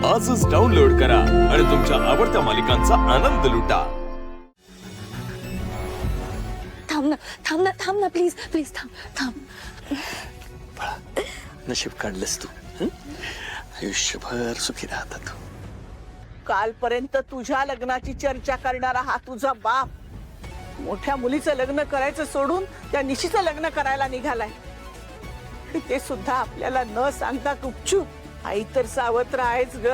आजच डाउनलोड करा आणि तुमच्या आवडत्या मालिकांचा आनंद लुटा। थांब ना प्लीज प्लीज थांब। नशीब काढलंस तू, आयुष्यभर सुखी राहता तू। कालपर्यंत तुझ्या लग्नाची चर्चा करणारा हा तुझा बाप मोठ्या मुलीचं लग्न करायचं सोडून त्या निशीचं लग्न करायला निघालाय। ते सुद्धा आपल्याला न सांगता गुपचूप। आई तर सावत्र आहेच ग,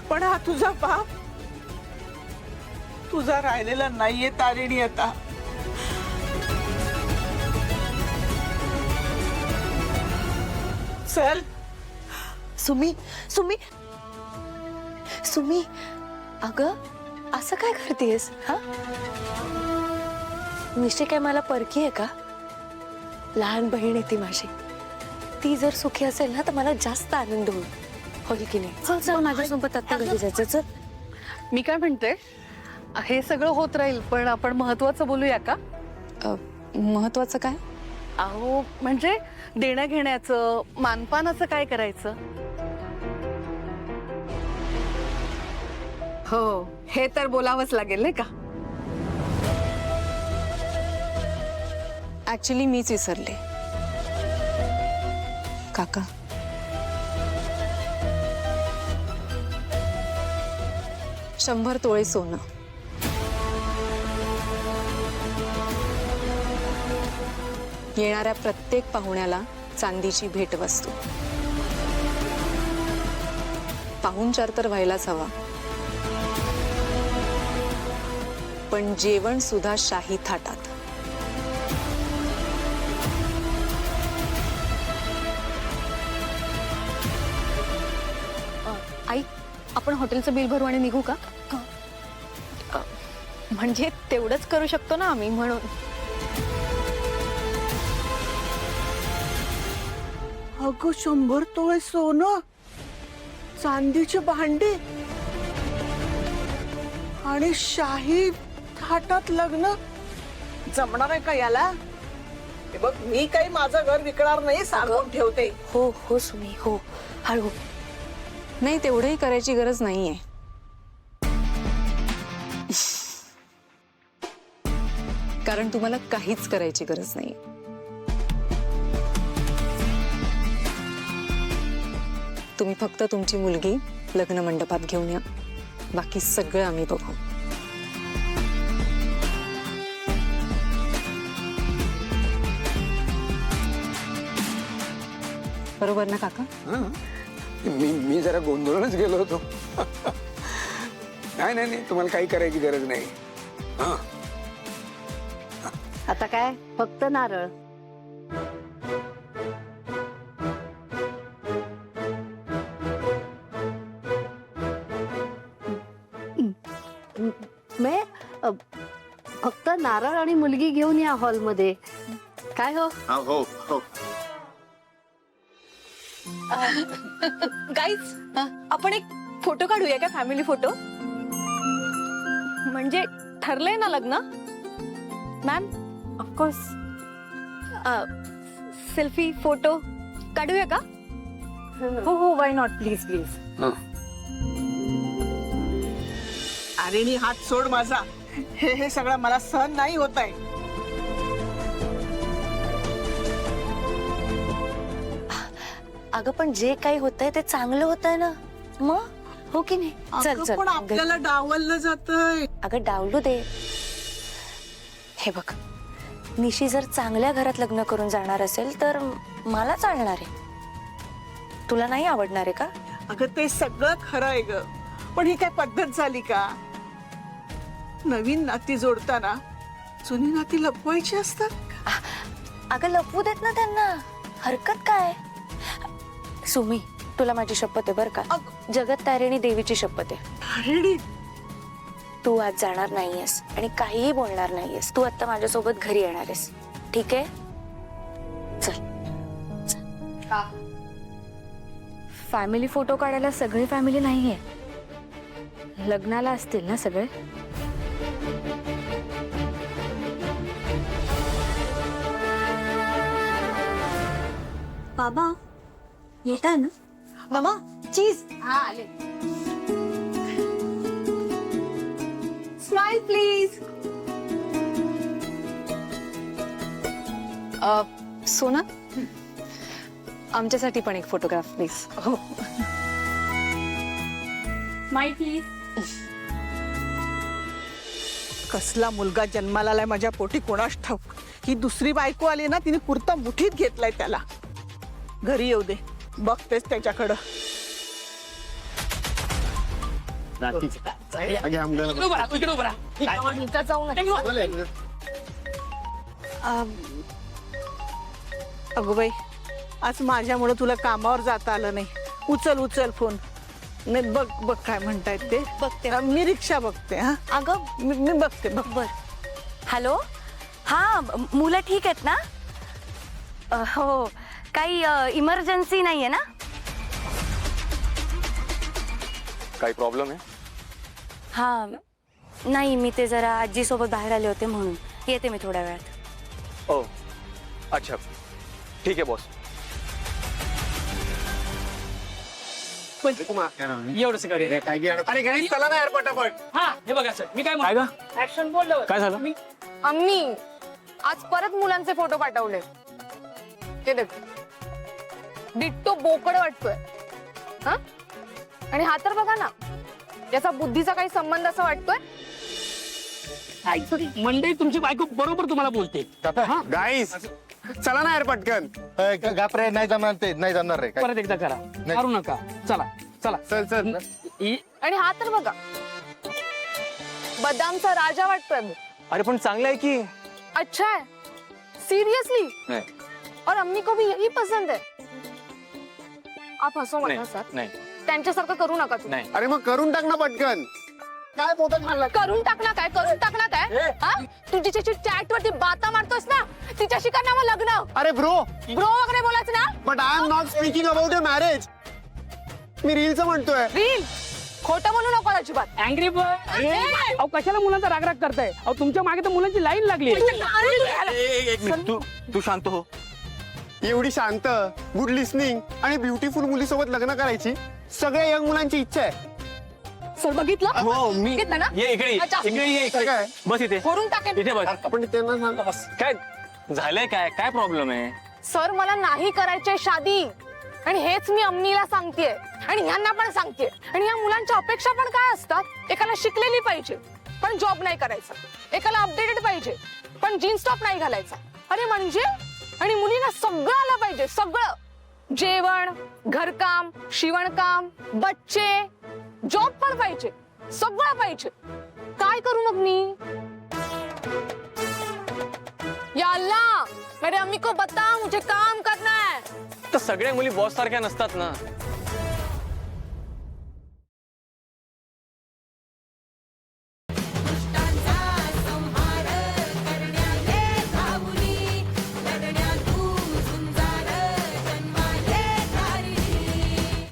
पण हा तुझा बाप तुझा राहिलेला नाहीये तारिणी आता। चल सुमी सुमी सुमी, अगं असं काय करतेस? हा, निश्चित काय मला परकी आहे का? लहान बहीण आहे ती माझी, ती जर सुखी असेल ना तर मला जास्त आनंद होईल की नाही? चल चल माझ्यासोबत आता घरी जायचं। चल मी काय म्हणते, हे सगळं होत राहील पण आपण महत्वाचं बोलूया का? महत्वाचं काय? अहो म्हणजे देण्या घेण्याचं, मानपानाचं काय करायचं? हो, हे तर बोलावंच लागेल नाही का? ऍक्च्युली मीच विसरले काका। शंभर तोळे सोनं, येणाऱ्या प्रत्येक पाहुण्याला चांदीची भेटवस्तू, पाहुणचार तर व्हायलाच हवा, पण जेवण सुद्धा शाही थाटात। आई, आपण हॉटेलचं बिल भरू आणि निघू का? म्हणजे तेवढंच करू शकतो ना आम्ही, म्हणून। अगं 100 तोळे सोनं, चांदीची भांडी आणि शाही थाटात लग्न, जमणार आहे का याला? हे बघ, मी काही माझं घर विकणार नाही, सांगून ठेवते। हो हो सुमी, हो हळू। नाही, तेवढंही करायची गरज नाहीये। कारण तुम्हाला काहीच करायची गरज नाही। तुम्ही फक्त तुमची मुलगी लग्न मंडपात घेऊन या, बाकी सगळं आम्ही बघू। बरोबर ना काका? मी जरा गोंधळूनच गेलो होतो। नाही नाही, तुम्हाला काही करायची गरज नाही। आता काय फक्त नारळ। फक्त नारळ आणि मुलगी घेऊन या हॉलमध्ये, काय हो? हो हो। गाईज, आपण एक फोटो काढूया का? Family photo. म्हणजे ठरलंय ना लग्न? Ma'am of course. सेल्फी फोटो काढूया का? हो हो, why not, please please. Tarini, हात सोड माझा। हे सगळं मला सहन नाही होत आहे। अगं पण जे काही होतंय ते चांगलं होतंय ना, मग हो की नाही? चल अगं, चल पण आपल्याला डावललं जातंय। अगं डावलू दे। हे बघ, निशी जर चांगल्या घरात लग्न करून जाणार असेल तर मला चालणार आहे, तुला नाही आवडणार आहे का? अगं ते सगळं खरं आहे ग, पण ही काय पद्धत झाली का? नवीन नाती जोडताना जुनी नाती लपवायची असतात। अगं लपवू देत ना त्यांना, हरकत काय? सुमी, तुला माझी शपथ आहे बरं का, जगत तारिणी देवीची शपथ आहे। तारिणी, तू आज जाणार नाहीयेस आणि काहीही बोलणार नाहीयेस। तू आता माझ्यासोबत घरी येणार आहेस, ठीक आहे? चल। फॅमिली फोटो काढायला सगळी फॅमिली नाहीये, लग्नाला असतील ना सगळे? बाबा येताय ना? मामा चीज हा आले. Smile please. सोना आमच्यासाठी पण एक फोटोग्राफ प्लीज. हो. Smile please. कसला मुलगा जन्माला आलाय माझ्या पोटी कोणास ठाऊक. ही दुसरी बायको आली ना, तिने कुर्ता मुठीत घेतलाय त्याला. घरी येऊ दे, बघतेस त्याच्याकडं. अगो बाई, आज माझ्यामुळे तुला कामावर जाता आलं नाही. उचल फोन. नाही बघ काय म्हणतायत ते. बघते. मी रिक्षा बघते. हा अगं मी बघते. बघ बर. हॅलो. हा मुलं ठीक आहेत ना? हो. काही इमर्जन्सी नाहीये ना? काही प्रॉब्लेम आहे? हा नाही, मी ते जरा आजी सोबत बाहेर आले होते म्हणून. येते मी थोड्या वेळात. ओ अच्छा, ठीक आहे बॉस. एवढंच अरे गणेश चला ना यार पटापट. हा हे बघा सर, मी काय म्हणतो ऍक्शन बोललो. काय झालं? आम्ही आज परत मुलांचे फोटो पाठवले. ते देख, डिट्टो बोकड वाटतोय. हा आणि हा तर बघा ना, याचा बुद्धीचा काही संबंध असं वाटतोय. मंडई तुमची बायको बरोबर तुम्हाला बोलते. गाईस चला ना यार पटकन. गापरे नाही जमणार ते, नाही जमणार रे. परत एकदा करा, करू नका. चला चला चल चल. आणि हा तर बघा, बदामचा राजा वाटतोय. अरे पण चांगलं आहे की. अच्छा है, सीरियसली? नहीं. और अम्मी को भी यही पसंद है. आप हसो मत सर. नाही त्यांच्यासारखं करू नका तुम्ही. नाही. अरे मग करून टाक ना पटकन. काय बोलत म्हणला? करून टाकणार काय? करून टाकणार काय? हा? तू जिच्याशी चॅट वरती बाता मारतोस ना, तिच्याशी कर ना मग लग्न. अरे ब्रो वगैरे बोलायचं ना. But I am not speaking about a marriage. मी रीलचं म्हणतोय. रील खोटं बोलू नको अजिबात. Angry boy. अहो कशाला मुलांचा राग करताय? अहो तुमच्या मागे तर मुलांची लाईन लागली. एक मिनिट, तू शांत हो. एवढी शांत, गुड लिस्निंग आणि ब्युटिफुल मुलीसोबत लग्न करायची सगळ्या यंग मुलांची इच्छा आहे. सर बघितलं? हो मी बघितलं ना? ये इकडे अच्छा. काय बस इथे. करून टाकेन. इथे बस. आपण त्यांना सांगा बस. काय झालंय? काय प्रॉब्लेम आहे? सर मला नाही करायचंय शादी, आणि हेच मी अम्मीला सांगतेय आणि ह्यांना पण सांगतेय. आणि या मुलांच्या अपेक्षा पण काय असतात? एकाला शिकलेली पाहिजे पण जॉब नाही करायचा, एकाला अपडेटेड पाहिजे पण जीन्स टॉप नाही घालायचा. अरे म्हणजे, आणि मुलींना सगळं आलं पाहिजे. सगळं, जेवण, घरकाम, शिवणकाम, बच्चे, जॉब पण पाहिजे, सगळं पाहिजे. काय करू मग मी? या अल्लाह, मेरे अम्मी को बता, मुझे काम करना है. तर सगळ्या मुली बॉस सारख्या नसतात ना.